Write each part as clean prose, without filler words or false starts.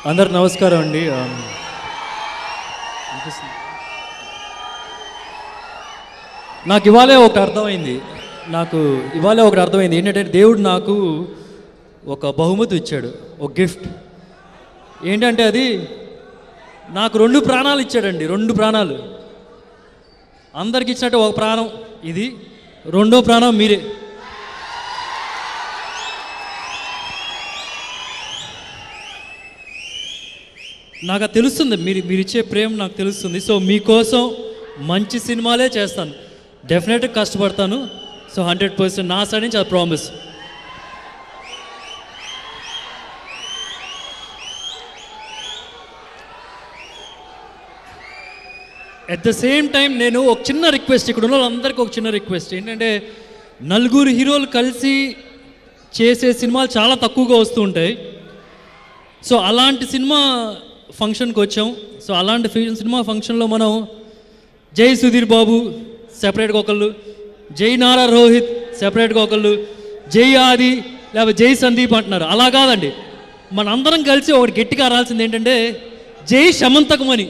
అందరికి నమస్కారం అండి. నాకు ఇవాళే ఒకటి అర్థమైంది ఏంటంటే దేవుడు నాకు ఒక బహుమతి ఇచ్చాడు, ఒక గిఫ్ట్. ఏంటంటే అది నాకు 2 ప్రాణాలు ఇచ్చాడండి. 2 ప్రాణాలు. అందరికి ఇచ్చినట్టు ఒక ప్రాణం ఇది, 2వ ప్రాణం మీరే. నాకు అది తెలుస్తుంది, మీరు ఇచ్చే ప్రేమ నాకు తెలుస్తుంది. సో మీకోసం మంచి సినిమాలే చేస్తాను, డెఫినెట్గా కష్టపడతాను. సో 100% నా సైడ్ నుంచి అది promise. At the same time నేను ఒక చిన్న రిక్వెస్ట్, ఇక్కడ ఉన్న వాళ్ళందరికీ ఒక చిన్న రిక్వెస్ట్ ఏంటంటే, నలుగురు హీరోలు కలిసి చేసే సినిమాలు చాలా తక్కువగా వస్తూ ఉంటాయి. సో అలాంటి సినిమా ఫంక్షన్కి వచ్చాం. సో అలాంటి సినిమా ఫంక్షన్లో మనం జై సుధీర్ బాబు సెపరేట్గా ఒకళ్ళు, జై నారా రోహిత్ సెపరేట్గా ఒకళ్ళు, జై ఆది లేకపోతే జై సందీప్ అంటున్నారు. అలా కాదండి, మనందరం కలిసి ఒకటి గట్టిగా రాల్సింది ఏంటంటే జై సమంతకమని.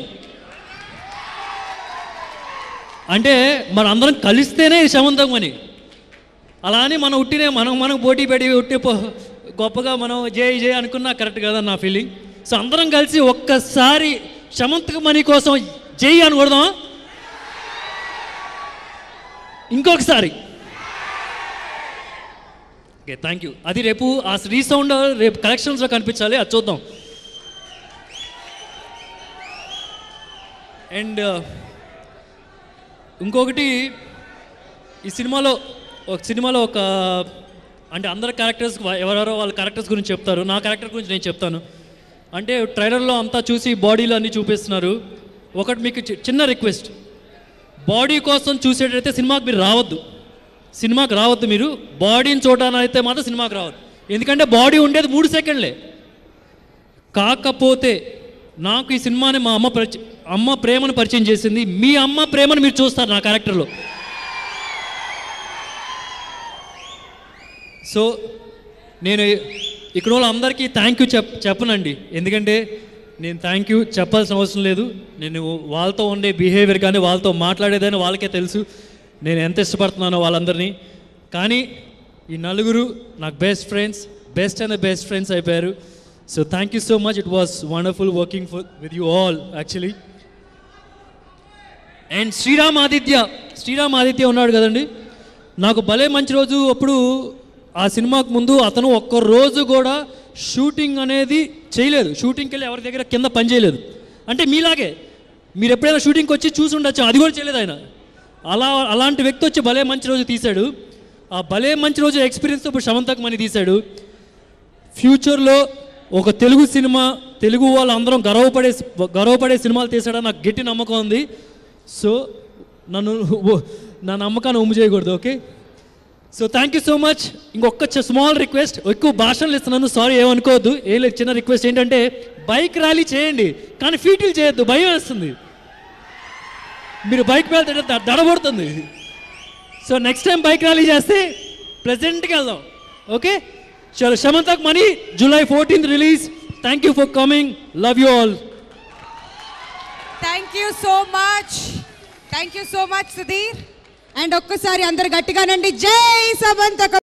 అంటే మనందరం కలిస్తేనే సమంతకమని. అలా అని మనం ఉట్టినే మనం పోటీ పెట్టి ఉట్టి గొప్పగా మనం జై జై అనుకున్నా కరెక్ట్ కాదని నా ఫీలింగ్. సో అందరం కలిసి ఒక్కసారి సమంతకమణి కోసం జై అని కొడదాం. ఇంకొకసారి. Okay, thank you. అది రేపు ఆ రీసౌండ్ రేపు కలెక్షన్స్లో కనిపించాలి, అది చూద్దాం. అండ్ ఇంకొకటి, ఈ సినిమాలో ఒక అంటే అందరి క్యారెక్టర్స్ ఎవరెవరో వాళ్ళ క్యారెక్టర్స్ గురించి చెప్తారు, నా క్యారెక్టర్ గురించి నేను చెప్తాను. అంటే ట్రైలర్లో అంతా చూసి బాడీలు అన్నీ చూపిస్తున్నారు. ఒకటి మీకు చిన్న రిక్వెస్ట్, బాడీ కోసం చూసేటైతే సినిమాకి రావద్దు. మీరు బాడీని చూడడానికి అయితే మాత్రం సినిమాకి రావద్దు. ఎందుకంటే బాడీ ఉండేది 3 సెకండ్లే. కాకపోతే నాకు ఈ సినిమాని మా అమ్మ ప్రేమను పరిచయం చేసింది. మీ అమ్మ ప్రేమను మీరు చూస్తారు నా క్యారెక్టర్లో. సో నేను ఇక్కడ వాళ్ళందరికీ థ్యాంక్ యూ చెప్పనండి, ఎందుకంటే నేను థ్యాంక్ యూ చెప్పాల్సిన అవసరం లేదు. నేను వాళ్ళతో ఉండే బిహేవియర్ కానీ వాళ్ళతో మాట్లాడేదని వాళ్ళకే తెలుసు, నేను ఎంత ఇష్టపడుతున్నానో వాళ్ళందరినీ. కానీ ఈ నలుగురు నాకు బెస్ట్ ఫ్రెండ్స్ అయిపోయారు. So thank you so much. It was wonderful working with you all actually. And Sriram Aditya ఉన్నాడు కదండి, నాకు భలే మంచి రోజు. అప్పుడు ఆ సినిమాకు ముందు అతను ఒక్క రోజు కూడా షూటింగ్ అనేది చేయలేదు. షూటింగ్కి వెళ్ళి ఎవరి దగ్గర కింద పని చేయలేదు. అంటే మీలాగే మీరు ఎప్పుడైనా షూటింగ్కి వచ్చి చూసి ఉండొచ్చు, అది కూడా చేయలేదు ఆయన. అలాంటి వ్యక్తి వచ్చి భలే మంచి రోజు తీశాడు. ఆ భలే మంచి రోజు ఎక్స్పీరియన్స్తో ఇప్పుడు సమంతకమణి తీశాడు. ఫ్యూచర్లో ఒక తెలుగు వాళ్ళు అందరం గర్వపడే సినిమాలు తీసాడని నాకు గట్టి నమ్మకం ఉంది. సో నా నమ్మకాన్ని ఒమ్ము చేయకూడదు. Okay, so thank you so much. ఇంకొక స్మాల్ రిక్వెస్ట్, ఎక్కువ భాషలు ఇస్తున్నాను, సారీ ఏమనుకోవద్దు. ఏం లేదు, చిన్న రిక్వెస్ట్ ఏంటంటే బైక్ ర్యాలీ చేయండి, కానీ ఫీట్లు చేయొద్దు, భయం వేస్తుంది. మీరు బైక్ వెళ్తే దడబడుతుంది. So next time bike rally చేస్తే ప్రెజెంట్కి వెళ్దాం. ఓకే, చలో. సమంతకమణి July 14th రిలీజ్. Thank you for coming. Love you all. Thank you so much Sudheer. And ఒక్కసారి అందరు గట్టిగానండి, జై సమంతకమణి.